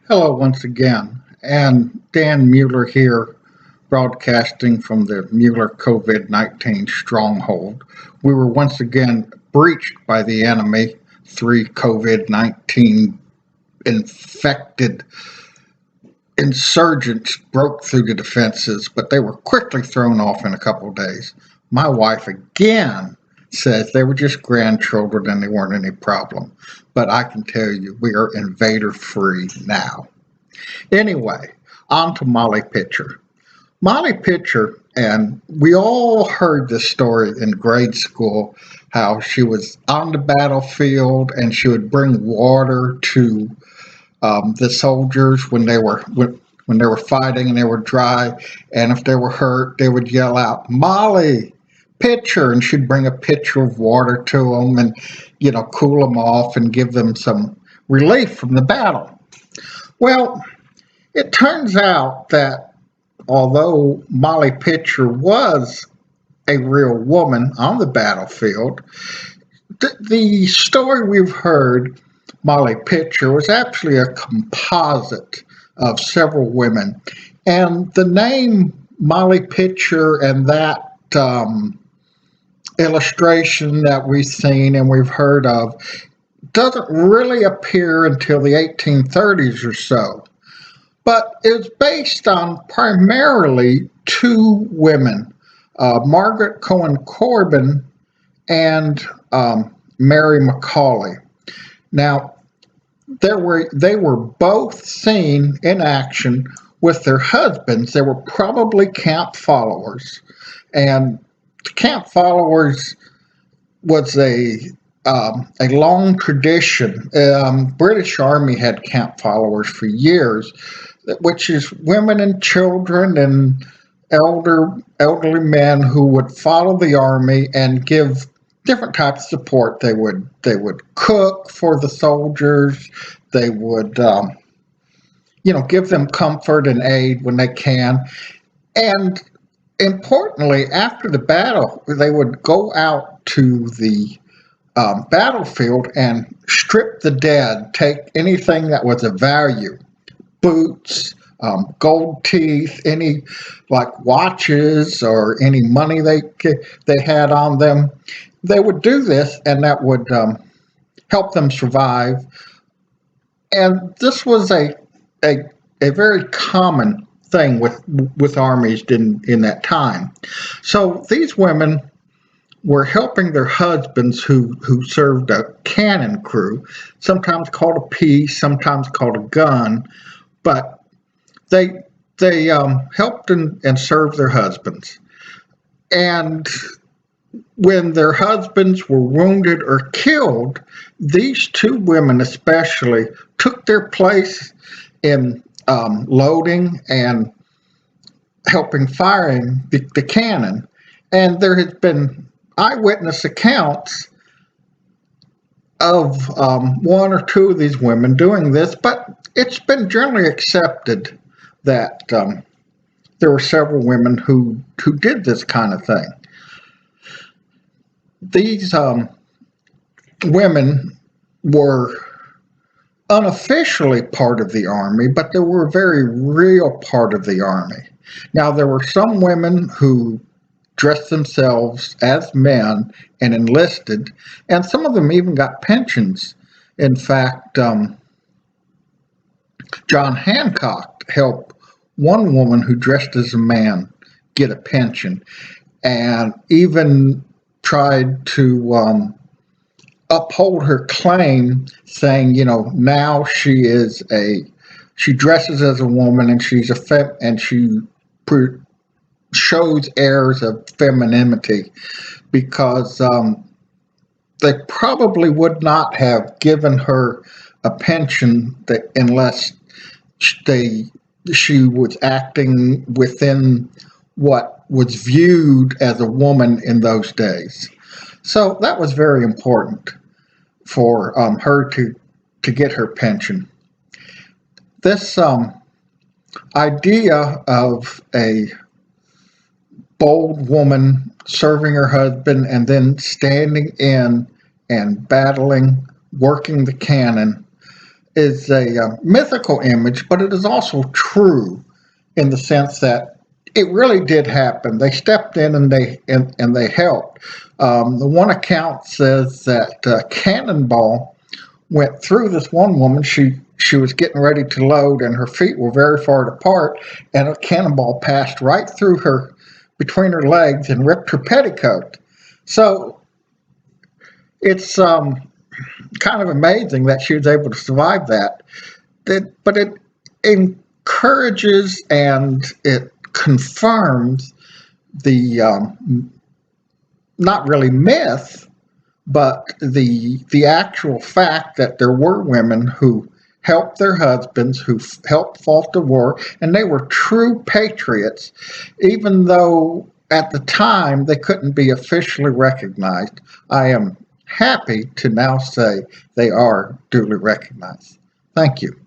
Hello once again, and Dan Mueller here, broadcasting from the Mueller COVID-19 stronghold. We were once again breached by the enemy. Three COVID-19 infected insurgents broke through the defenses, but they were quickly thrown off in a couple of days. My wife again says they were just grandchildren and they weren't any problem. But I can tell you, we are invader free now. Anyway, on to Molly Pitcher. Molly Pitcher, and we all heard this story in grade school, how she was on the battlefield and she would bring water to the soldiers when they were fighting and they were dry, and if they were hurt, they would yell out, "Molly, pitcher," and she'd bring a pitcher of water to them and cool them off and give them some relief from the battle. Well, it turns out that although Molly Pitcher was a real woman on the battlefield, the story we've heard, Molly Pitcher, was actually a composite of several women. And the name Molly Pitcher and that illustration that we've seen and we've heard of doesn't really appear until the 1830s or so. But it's based on primarily two women, Margaret Cohen Corbin and Mary McCauley. Now, they were both seen in action with their husbands. They were probably camp followers, and camp followers was a long tradition. British Army had camp followers for years, which is women and children and elderly men who would follow the army and give different types of support. They would cook for the soldiers. They would give them comfort and aid when they can. And importantly, after the battle, they would go out to the battlefield and strip the dead, take anything that was of value, boots, gold teeth, any like watches or any money they had on them. They would do this, and that would help them survive. And this was a very common thing with armies in that time. So these women were helping their husbands who served a cannon crew, sometimes called a piece, sometimes called a gun, but they helped and served their husbands. And when their husbands were wounded or killed, these two women especially took their place in loading and helping firing the cannon. And there has been eyewitness accounts of one or two of these women doing this, but it's been generally accepted that there were several women who did this kind of thing. These women were unofficially part of the army, but they were a very real part of the army. Now, there were some women who dressed themselves as men and enlisted, and some of them even got pensions. In fact, John Hancock helped one woman who dressed as a man get a pension, and even tried to uphold her claim, saying, now she dresses as a woman and she shows airs of femininity, because they probably would not have given her a pension unless she was acting within what was viewed as a woman in those days. So that was very important for her to get her pension. This idea of a bold woman serving her husband and then standing in and battling, working the cannon, is a mythical image, but it is also true in the sense that it really did happen. They stepped in and they helped. The one account says that a cannonball went through this one woman. She was getting ready to load, and her feet were very far apart, and a cannonball passed right through her, between her legs, and ripped her petticoat. So it's kind of amazing that she was able to survive that. But it encourages and it confirms the not really myth, but the actual fact that there were women who helped their husbands, who helped fought the war, and they were true patriots, even though at the time they couldn't be officially recognized. I am happy to now say they are duly recognized. Thank you.